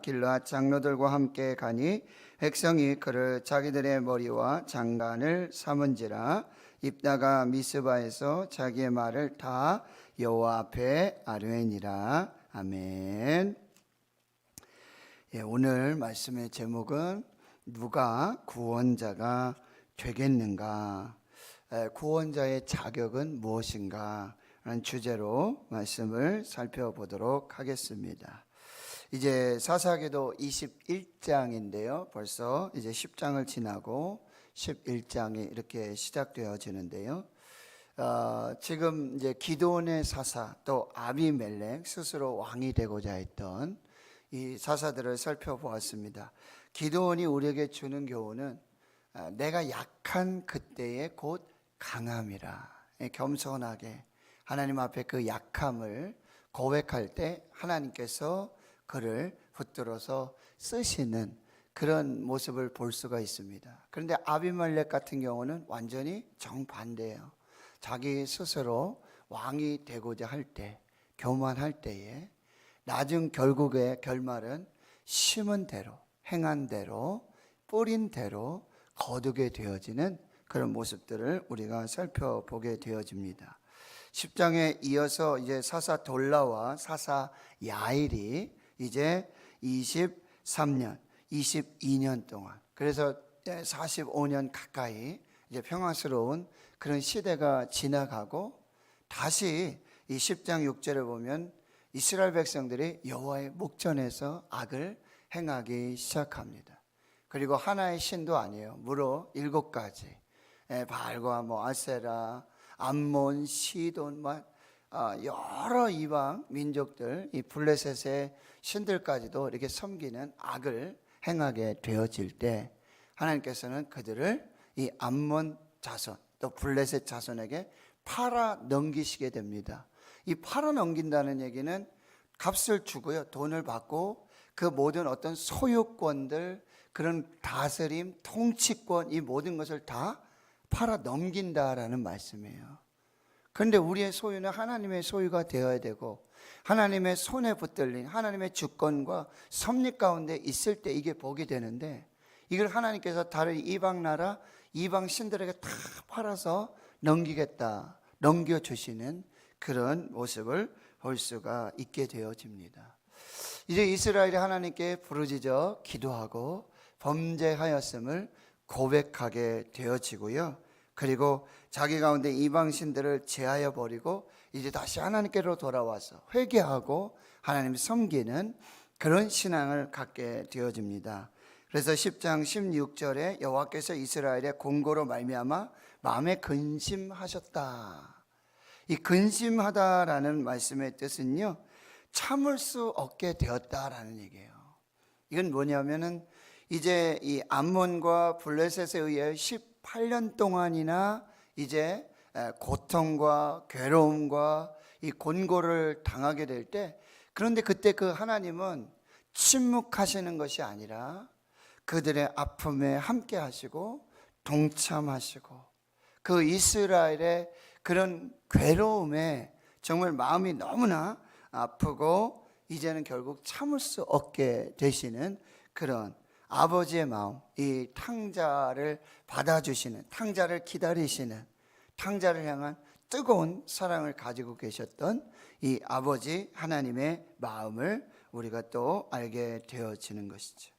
길르앗 장로들과 함께 가니 백성이 그를 자기들의 머리와 장관을 삼은지라. 입다가 미스바에서 자기의 말을 다 여호와 앞에 아뢰니라. 아멘. 오늘 말씀의 제목은 누가 구원자가 되겠는가? 구원자의 자격은 무엇인가? 라는 주제로 말씀을 살펴보도록 하겠습니다. 이제 사사기도 21장인데요. 벌써 이제 10장을 지나고 11장이 이렇게 시작되어지는데요. 지금 이제 기드온의 사사 또 아비멜렉 스스로 왕이 되고자 했던 이 사사들을 살펴보았습니다. 기드온이 우리에게 주는 교훈은 내가 약한 그때의 곧 강함이라. 겸손하게 하나님 앞에 그 약함을 고백할 때 하나님께서 그를 붙들어서 쓰시는 그런 모습을 볼 수가 있습니다. 그런데 아비멜렉 같은 경우는 완전히 정반대예요. 자기 스스로 왕이 되고자 할 때, 교만할 때에 나중 결국의 결말은 심은 대로, 행한 대로, 뿌린 대로 거두게 되어지는 그런 모습들을 우리가 살펴보게 되어집니다. 10장에 이어서 이제 사사 돌라와 사사 야일이 이제 23년, 22년 동안, 그래서 45년 가까이 이제 평화스러운 그런 시대가 지나가고 다시 이 10장 6절을 보면 이스라엘 백성들이 여호와의 목전에서 악을 행하기 시작합니다. 그리고 하나의 신도 아니에요. 무려 7가지, 바알과 아세라, 암몬, 시돈, 여러 이방 민족들, 이 블레셋의 신들까지도 이렇게 섬기는 악을 행하게 되어질 때 하나님께서는 그들을 이 암몬 자손 또 블레셋 자손에게 팔아 넘기시게 됩니다. 이 팔아 넘긴다는 얘기는 값을 주고요, 돈을 받고 그 모든 어떤 소유권들, 그런 다스림, 통치권, 이 모든 것을 다 팔아 넘긴다라는 말씀이에요. 그런데 우리의 소유는 하나님의 소유가 되어야 되고 하나님의 손에 붙들린 하나님의 주권과 섭리 가운데 있을 때 이게 복이 되는데, 이걸 하나님께서 다른 이방 나라, 이방 신들에게 다 팔아서 넘겨주시는 그런 모습을 볼 수가 있게 되어집니다. 이제 이스라엘이 하나님께 부르짖어 기도하고 범죄하였음을 고백하게 되어지고요. 그리고 자기 가운데 이방신들을 제하여 버리고 이제 다시 하나님께로 돌아와서 회개하고 하나님을 섬기는 그런 신앙을 갖게 되어집니다. 그래서 10장 16절에 여호와께서 이스라엘의 공고로 말미암아 마음에 근심하셨다. 이 근심하다라는 말씀의 뜻은요, 참을 수 없게 되었다라는 얘기예요. 이건 뭐냐면은 이제 이 암몬과 블레셋에 의해 18년 동안이나 이제 고통과 괴로움과 이 곤고를 당하게 될 때, 그런데 그때 그 하나님은 침묵하시는 것이 아니라 그들의 아픔에 함께 하시고 동참하시고 그 이스라엘의 그런 괴로움에 정말 마음이 너무나 아프고 이제는 결국 참을 수 없게 되시는 그런 아버지의 마음, 이 탕자를 받아주시는, 탕자를 기다리시는, 탕자를 향한 뜨거운 사랑을 가지고 계셨던 이 아버지 하나님의 마음을 우리가 또 알게 되어지는 것이죠.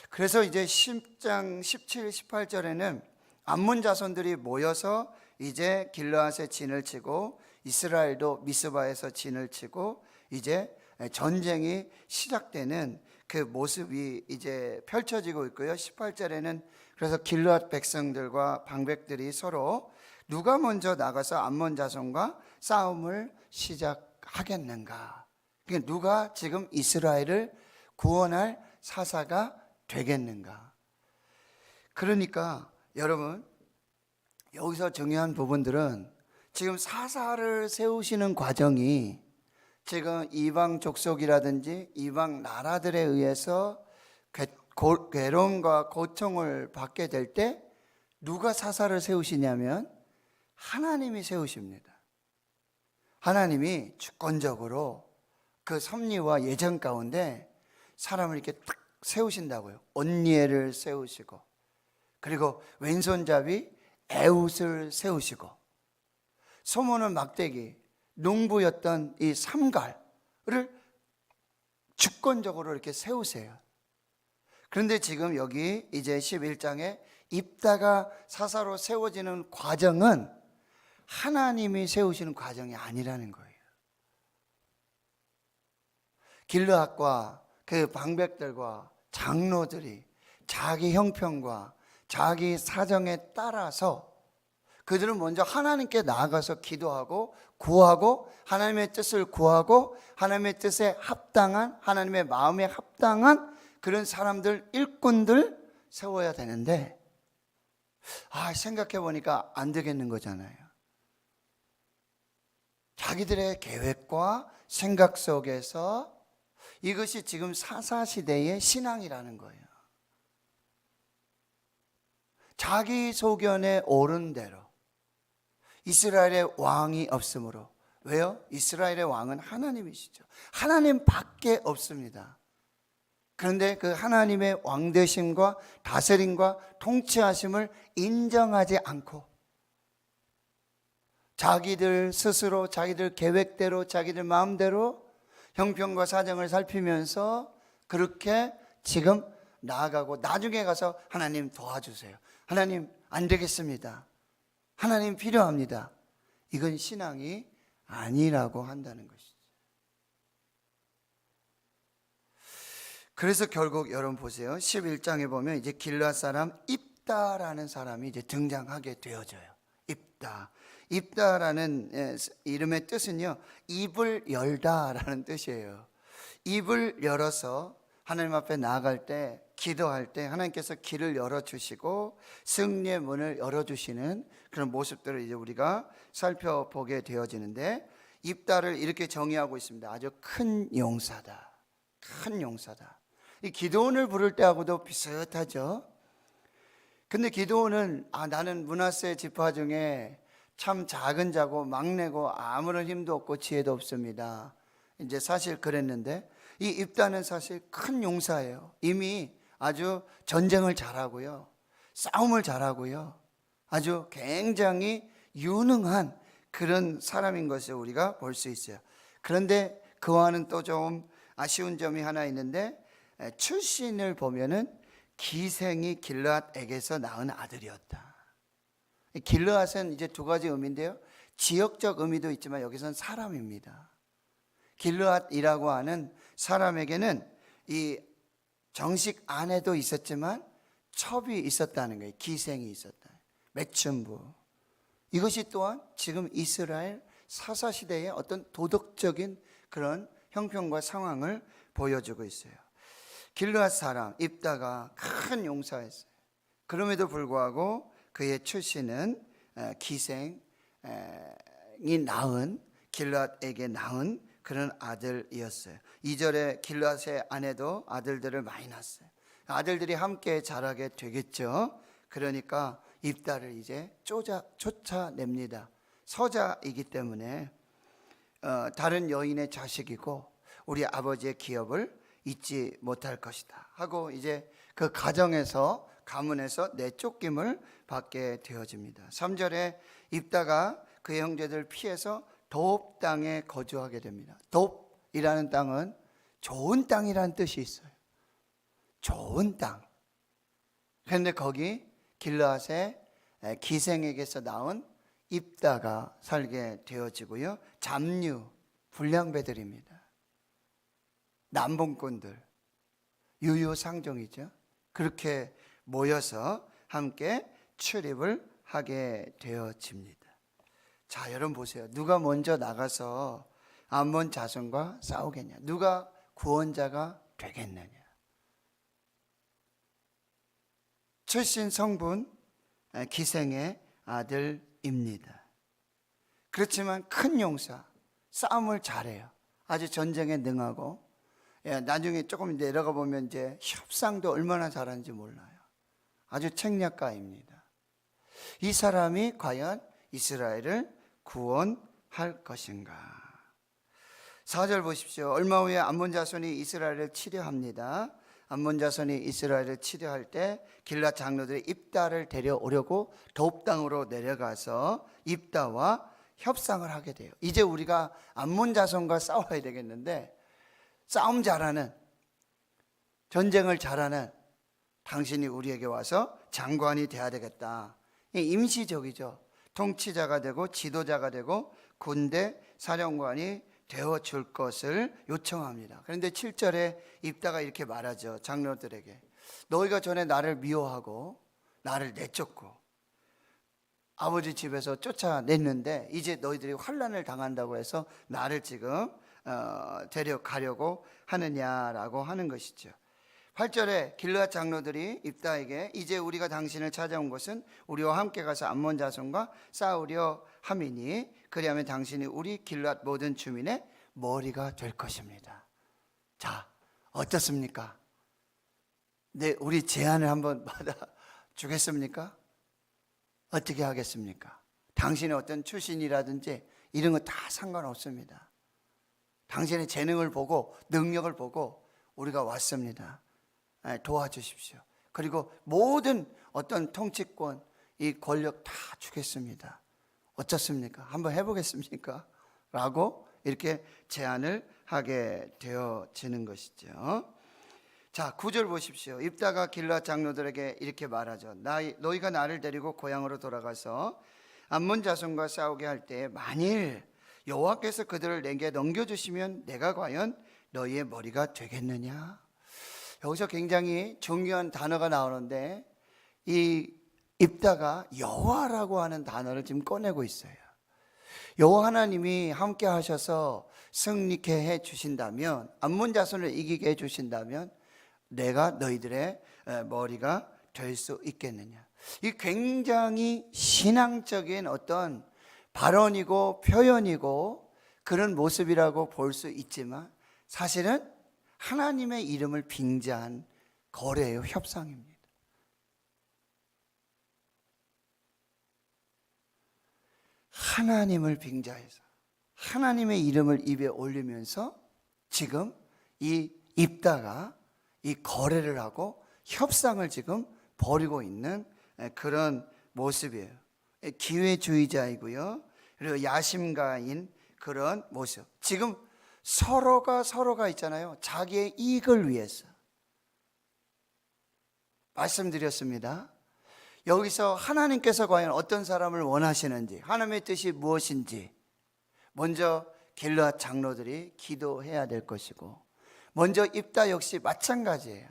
그래서 이제 10장 17, 18절에는 암몬 자손들이 모여서 이제 길르앗에 진을 치고 이스라엘도 미스바에서 진을 치고 이제 전쟁이 시작되는 그 모습이 이제 펼쳐지고 있고요. 18절에는 그래서 길르앗 백성들과 방백들이 서로 누가 먼저 나가서 암몬 자손과 싸움을 시작하겠는가, 그러니까 누가 지금 이스라엘을 구원할 사사가 되겠는가. 그러니까 여러분, 여기서 중요한 부분들은 지금 사사를 세우시는 과정이 지금 이방 족속이라든지 이방 나라들에 의해서 괴로움과 고통을 받게 될 때 누가 사사를 세우시냐면 하나님이 세우십니다. 하나님이 주권적으로 그 섭리와 예정 가운데 사람을 이렇게 딱 세우신다고요. 온니엘을 세우시고, 그리고 왼손잡이 에훗을 세우시고, 소모는 막대기, 농부였던 이 삼갈을 주권적으로 이렇게 세우세요. 그런데 지금 여기 이제 11장에 입다가 사사로 세워지는 과정은 하나님이 세우시는 과정이 아니라는 거예요. 길르앗과 그 방백들과 장로들이 자기 형편과 자기 사정에 따라서 그들은 먼저 하나님께 나아가서 기도하고 구하고 하나님의 뜻을 구하고 하나님의 뜻에 합당한, 하나님의 마음에 합당한 그런 사람들, 일꾼들 세워야 되는데, 생각해 보니까 안 되겠는 거잖아요. 자기들의 계획과 생각 속에서 이것이 지금 사사시대의 신앙이라는 거예요. 자기 소견에 옳은 대로, 이스라엘의 왕이 없으므로. 왜요? 이스라엘의 왕은 하나님이시죠. 하나님 밖에 없습니다. 그런데 그 하나님의 왕되심과 다스림과 통치하심을 인정하지 않고 자기들 스스로 자기들 계획대로 자기들 마음대로 형편과 사정을 살피면서 그렇게 지금 나아가고, 나중에 가서 하나님 도와주세요, 하나님 안 되겠습니다, 하나님 필요합니다, 이건 신앙이 아니라고 한다는 것이죠. 그래서 결국 여러분 보세요. 11장에 보면 이제 길르앗 사람 입다라는 사람이 이제 등장하게 되어져요. 입다라는 이름의 뜻은요, 입을 열다라는 뜻이에요. 입을 열어서 하나님 앞에 나아갈 때, 기도할 때 하나님께서 길을 열어주시고 승리의 문을 열어주시는 그런 모습들을 이제 우리가 살펴보게 되어지는데, 입다를 이렇게 정의하고 있습니다. 아주 큰 용사다, 큰 용사다. 이 기드온을 부를 때하고도 비슷하죠. 근데 기드온은 나는 므낫세 지파 중에 참 작은 자고 막내고 아무런 힘도 없고 지혜도 없습니다, 이제 사실 그랬는데, 이 입다는 사실 큰 용사예요. 이미 아주 전쟁을 잘하고요, 싸움을 잘하고요, 아주 굉장히 유능한 그런 사람인 것을 우리가 볼 수 있어요. 그런데 그와는 또 좀 아쉬운 점이 하나 있는데, 출신을 보면은 기생이 길르앗에게서 낳은 아들이었다. 길르앗은 이제 두 가지 의미인데요, 지역적 의미도 있지만 여기서는 사람입니다. 길르앗이라고 하는 사람에게는 이 정식 아내도 있었지만 첩이 있었다는 거예요. 기생이 있었다, 매춘부. 이것이 또한 지금 이스라엘 사사시대의 어떤 도덕적인 그런 형편과 상황을 보여주고 있어요. 길르앗 사람 입다가 큰 용사였어요. 그럼에도 불구하고 그의 출신은 기생이 낳은, 길르앗에게 낳은 그런 아들이었어요. 2절에 길르앗의 아내도 아들들을 많이 낳았어요. 아들들이 함께 자라게 되겠죠. 그러니까 입다를 이제 쫓아냅니다. 서자이기 때문에 다른 여인의 자식이고 우리 아버지의 기업을 잊지 못할 것이다 하고 이제 그 가정에서, 가문에서 내쫓김을 받게 되어집니다. 3절에 입다가 그의 형제들 피해서 돕 땅에 거주하게 됩니다. 돕이라는 땅은 좋은 땅이라는 뜻이 있어요. 좋은 땅. 그런데 거기 길르앗의 기생에게서 나온 입다가 살게 되어지고요, 잡류, 불량배들입니다. 남봉꾼들, 유유상종이죠. 그렇게 모여서 함께 출입을 하게 되어집니다. 자, 여러분 보세요. 누가 먼저 나가서 암몬 자손과 싸우겠냐? 누가 구원자가 되겠느냐? 출신 성분 기생의 아들입니다. 그렇지만 큰 용사, 싸움을 잘해요. 아주 전쟁에 능하고, 나중에 조금 내려가 보면 이제 협상도 얼마나 잘하는지 몰라요. 아주 책략가입니다. 이 사람이 과연 이스라엘을 구원할 것인가? 4절 보십시오. 얼마 후에 암몬 자손이 이스라엘을 치려합니다. 암몬 자손이 이스라엘을 치려할 때 길앗 장로들이 입다를 데려오려고 돛 땅으로 내려가서 입다와 협상을 하게 돼요. 이제 우리가 암몬 자손과 싸워야 되겠는데, 싸움 잘하는, 전쟁을 잘하는 당신이 우리에게 와서 장관이 돼야 되겠다. 임시적이죠. 통치자가 되고 지도자가 되고 군대 사령관이 되어줄 것을 요청합니다. 그런데 7절에 입다가 이렇게 말하죠. 장로들에게, 너희가 전에 나를 미워하고 나를 내쫓고 아버지 집에서 쫓아냈는데 이제 너희들이 환난을 당한다고 해서 나를 지금 데려가려고 하느냐라고 하는 것이죠. 8절에 길르앗 장로들이 입다에게, 이제 우리가 당신을 찾아온 것은 우리와 함께 가서 암몬 자손과 싸우려 함이니 그리하면 당신이 우리 길르앗 모든 주민의 머리가 될 것입니다. 자, 어떻습니까? 네, 우리 제안을 한번 받아주겠습니까? 어떻게 하겠습니까? 당신의 어떤 출신이라든지 이런 거 다 상관없습니다. 당신의 재능을 보고 능력을 보고 우리가 왔습니다. 도와주십시오. 그리고 모든 어떤 통치권, 이 권력 다 주겠습니다. 어떻습니까? 한번 해보겠습니까? 라고 이렇게 제안을 하게 되어지는 것이죠. 자, 9절 보십시오. 입다가 길르앗 장로들에게 이렇게 말하죠. 너희가 나를 데리고 고향으로 돌아가서 암몬 자손과 싸우게 할 때 만일 여호와께서 그들을 내게 넘겨주시면 내가 과연 너희의 머리가 되겠느냐? 여기서 굉장히 중요한 단어가 나오는데, 이 입다가 여호와라고 하는 단어를 지금 꺼내고 있어요. 여호와 하나님이 함께 하셔서 승리케 해 주신다면, 암몬 자손을 이기게 해 주신다면 내가 너희들의 머리가 될 수 있겠느냐. 이 굉장히 신앙적인 어떤 발언이고 표현이고 그런 모습이라고 볼 수 있지만 사실은 하나님의 이름을 빙자한 거래예요. 협상입니다. 하나님을 빙자해서 하나님의 이름을 입에 올리면서 지금 이 입다가 이 거래를 하고 협상을 지금 벌이고 있는 그런 모습이에요. 기회주의자이고요, 그리고 야심가인 그런 모습. 지금 서로가 있잖아요. 자기의 이익을 위해서. 말씀드렸습니다. 여기서 하나님께서 과연 어떤 사람을 원하시는지, 하나님의 뜻이 무엇인지 먼저 길르앗 장로들이 기도해야 될 것이고, 먼저 입다 역시 마찬가지예요.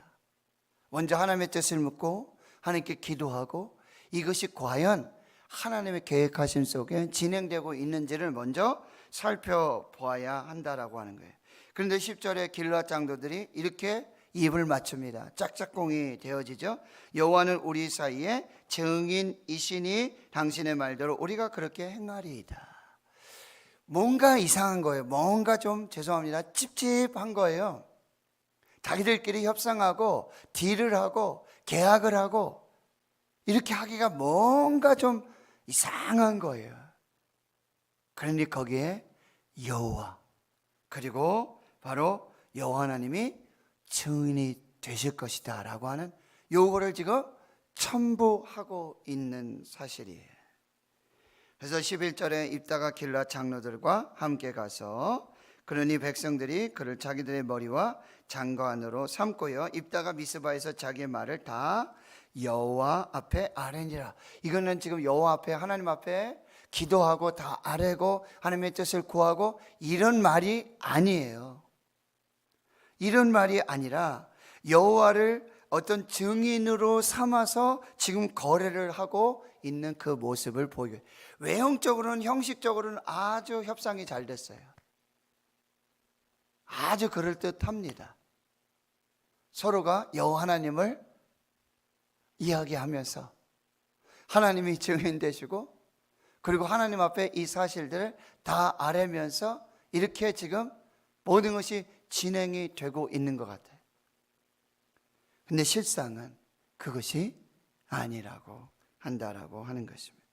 먼저 하나님의 뜻을 묻고 하나님께 기도하고 이것이 과연 하나님의 계획하심 속에 진행되고 있는지를 먼저 살펴보아야 한다라고 하는 거예요. 그런데 10절에 길르앗 장로들이 이렇게 입을 맞춥니다. 짝짝꿍이 되어지죠. 여호와는 우리 사이에 증인이시니 당신의 말대로 우리가 그렇게 행하리이다. 뭔가 이상한 거예요. 뭔가 좀 죄송합니다, 찝찝한 거예요. 자기들끼리 협상하고 딜을 하고 계약을 하고 이렇게 하기가 뭔가 좀 이상한 거예요. 그러니 거기에 여호와, 그리고 바로 여호와 하나님이 증인이 되실 것이다 라고 하는 요거를 지금 첨부하고 있는 사실이에요. 그래서 11절에 입다가 길르앗 장로들과 함께 가서 그러니 백성들이 그를 자기들의 머리와 장관으로 삼고요, 입다가 미스바에서 자기의 말을 다 여호와 앞에 아뢰니라. 이거는 지금 여호와 앞에, 하나님 앞에 기도하고 다 아뢰고 하나님의 뜻을 구하고 이런 말이 아니에요. 이런 말이 아니라 여호와를 어떤 증인으로 삼아서 지금 거래를 하고 있는 그 모습을 보여요. 외형적으로는, 형식적으로는 아주 협상이 잘 됐어요. 아주 그럴듯합니다. 서로가 여호와 하나님을 이야기하면서 하나님이 증인 되시고 그리고 하나님 앞에 이 사실들을 다 아뢰면서 이렇게 지금 모든 것이 진행이 되고 있는 것 같아요. 근데 실상은 그것이 아니라고 한다라고 하는 것입니다.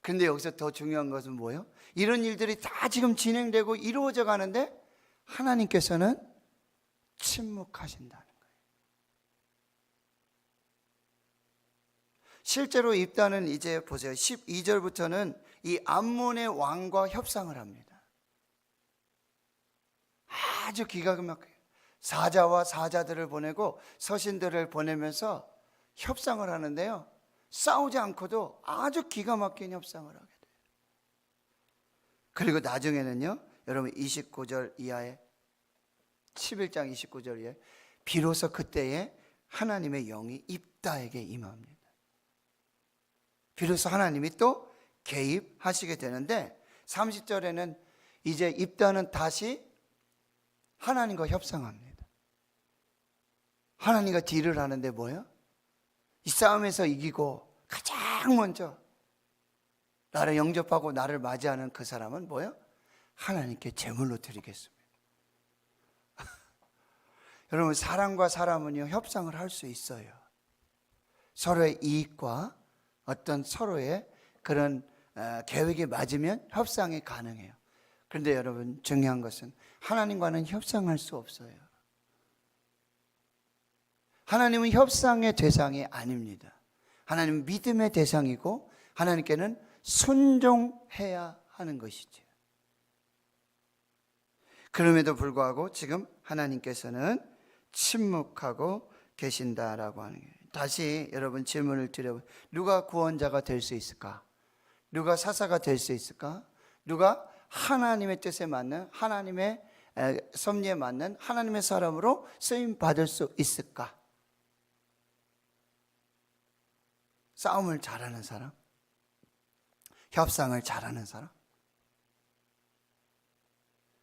근데 여기서 더 중요한 것은 뭐예요? 이런 일들이 다 지금 진행되고 이루어져 가는데 하나님께서는 침묵하신다는 거예요. 실제로 입다는 이제 보세요. 12절부터는 이 암몬의 왕과 협상을 합니다. 아주 기가 막혀요. 사자와 사자들을 보내고 서신들을 보내면서 협상을 하는데요, 싸우지 않고도 아주 기가 막힌 협상을 하게 돼요. 그리고 나중에는요, 여러분 29절 이하에, 11장 29절 이하에 비로소 그때에 하나님의 영이 입다에게 임합니다. 비로소 하나님이 또 개입하시게 되는데, 30절에는 이제 입다는 다시 하나님과 협상합니다. 하나님과 딜을 하는데 뭐예요? 이 싸움에서 이기고 가장 먼저 나를 영접하고 나를 맞이하는 그 사람은 뭐예요? 하나님께 제물로 드리겠습니다. 여러분, 사람과 사람은요, 협상을 할 수 있어요. 서로의 이익과 어떤 서로의 그런 계획이 맞으면 협상이 가능해요. 그런데 여러분, 중요한 것은 하나님과는 협상할 수 없어요. 하나님은 협상의 대상이 아닙니다. 하나님은 믿음의 대상이고 하나님께는 순종해야 하는 것이죠. 그럼에도 불구하고 지금 하나님께서는 침묵하고 계신다라고 하는 거예요. 다시 여러분 질문을 드려보세요. 누가 구원자가 될 수 있을까? 누가 사사가 될 수 있을까? 누가 하나님의 뜻에 맞는, 하나님의 섭리에 맞는 하나님의 사람으로 쓰임 받을 수 있을까? 싸움을 잘하는 사람? 협상을 잘하는 사람?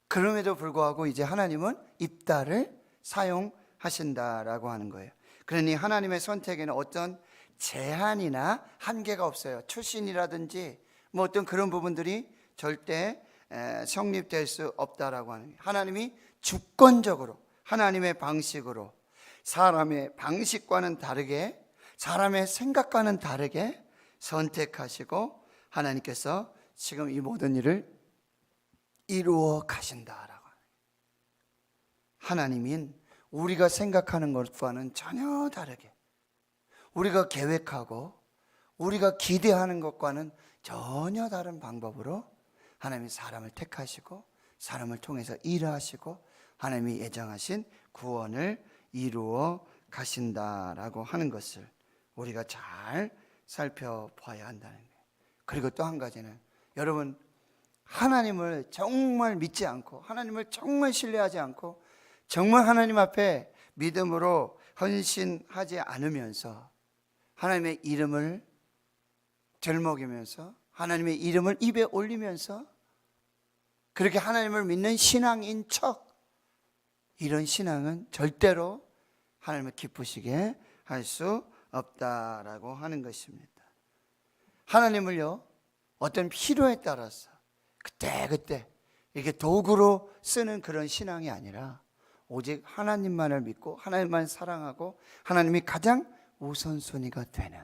그럼에도 불구하고 이제 하나님은 입다를 사용하신다라고 하는 거예요. 그러니 하나님의 선택에는 어떤 제한이나 한계가 없어요. 출신이라든지 뭐 어떤 그런 부분들이 절대 성립될 수 없다라고 하는 거예요. 하나님이 주권적으로 하나님의 방식으로, 사람의 방식과는 다르게, 사람의 생각과는 다르게 선택하시고 하나님께서 지금 이 모든 일을 이루어 가신다라고. 하나님인 우리가 생각하는 것과는 전혀 다르게, 우리가 계획하고 우리가 기대하는 것과는 전혀 다른 방법으로 하나님이 사람을 택하시고 사람을 통해서 일하시고 하나님이 예정하신 구원을 이루어 가신다라고 하는 것을 우리가 잘 살펴봐야 한다는 거예요. 그리고 또 한 가지는, 여러분, 하나님을 정말 믿지 않고 하나님을 정말 신뢰하지 않고 정말 하나님 앞에 믿음으로 헌신하지 않으면서 하나님의 이름을 들먹이면서 하나님의 이름을 입에 올리면서 그렇게 하나님을 믿는 신앙인 척, 이런 신앙은 절대로 하나님을 기쁘시게 할 수 없다라고 하는 것입니다. 하나님을요, 어떤 필요에 따라서 그때 이렇게 도구로 쓰는 그런 신앙이 아니라 오직 하나님만을 믿고 하나님만 사랑하고 하나님이 가장 우선순위가 되는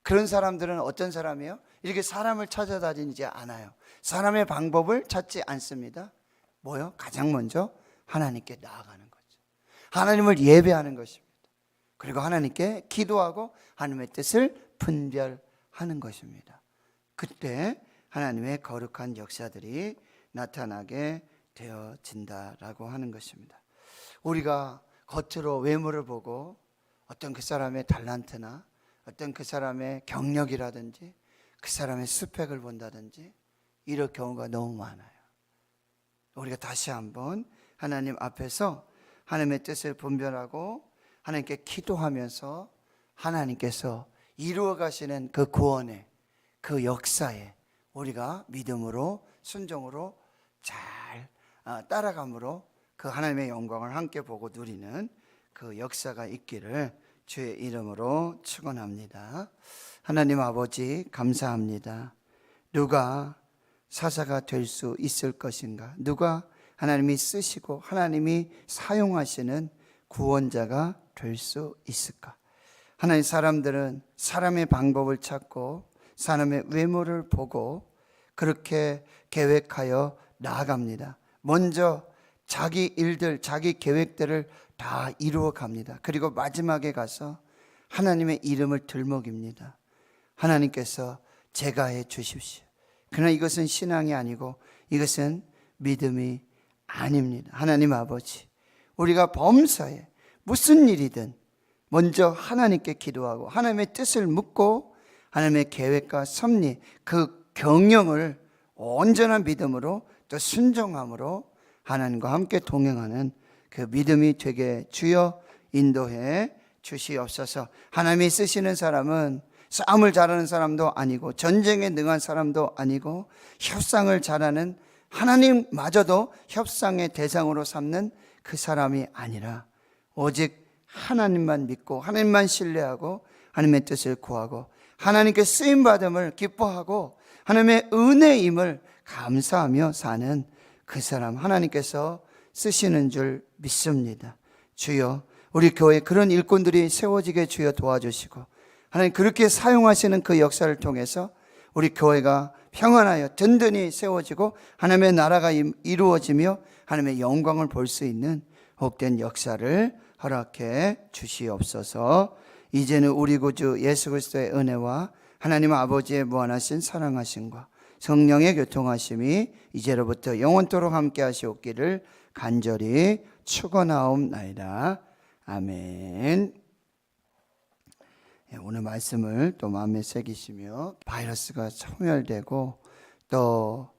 그런 사람들은 어떤 사람이에요? 이렇게 사람을 찾아다니지 않아요. 사람의 방법을 찾지 않습니다. 뭐요? 가장 먼저 하나님께 나아가는 거죠. 하나님을 예배하는 것입니다. 그리고 하나님께 기도하고 하나님의 뜻을 분별하는 것입니다. 그때 하나님의 거룩한 역사들이 나타나게 되어진다라고 하는 것입니다. 우리가 겉으로 외모를 보고 어떤 그 사람의 달란트나 어떤 그 사람의 경력이라든지 그 사람의 스펙을 본다든지 이럴 경우가 너무 많아요. 우리가 다시 한번 하나님 앞에서 하나님의 뜻을 분별하고 하나님께 기도하면서 하나님께서 이루어 가시는 그 구원의 그 역사에 우리가 믿음으로 순종으로 잘 따라감으로 그 하나님의 영광을 함께 보고 누리는 그 역사가 있기를 주의 이름으로 축원합니다. 하나님 아버지, 감사합니다. 누가 사사가 될 수 있을 것인가? 누가 하나님이 쓰시고 하나님이 사용하시는 구원자가 될 수 있을까? 하나님, 사람들은 사람의 방법을 찾고 사람의 외모를 보고 그렇게 계획하여 나아갑니다. 먼저 자기 일들, 자기 계획들을 다 이루어 갑니다. 그리고 마지막에 가서 하나님의 이름을 들먹입니다. 하나님께서 제가 해 주십시오. 그러나 이것은 신앙이 아니고 이것은 믿음이 아닙니다. 하나님 아버지, 우리가 범사에 무슨 일이든 먼저 하나님께 기도하고 하나님의 뜻을 묻고 하나님의 계획과 섭리, 그 경영을 온전한 믿음으로 또 순종함으로 하나님과 함께 동행하는 그 믿음이 되게 주여 인도해 주시옵소서. 하나님이 쓰시는 사람은 싸움을 잘하는 사람도 아니고 전쟁에 능한 사람도 아니고 협상을 잘하는, 하나님마저도 협상의 대상으로 삼는 그 사람이 아니라 오직 하나님만 믿고 하나님만 신뢰하고 하나님의 뜻을 구하고 하나님께 쓰임받음을 기뻐하고 하나님의 은혜임을 감사하며 사는 그 사람, 하나님께서 쓰시는 줄 믿습니다. 주여, 우리 교회에 그런 일꾼들이 세워지게 주여 도와주시고 하나님 그렇게 사용하시는 그 역사를 통해서 우리 교회가 평안하여 든든히 세워지고 하나님의 나라가 이루어지며 하나님의 영광을 볼 수 있는 복된 역사를 허락해 주시옵소서. 이제는 우리 구주 예수 그리스도의 은혜와 하나님 아버지의 무한하신 사랑하심과 성령의 교통하심이 이제로부터 영원토록 함께 하시옵기를 간절히 축원하옵나이다. 아멘. 오늘 말씀을 또 마음에 새기시며 바이러스가 소멸되고 또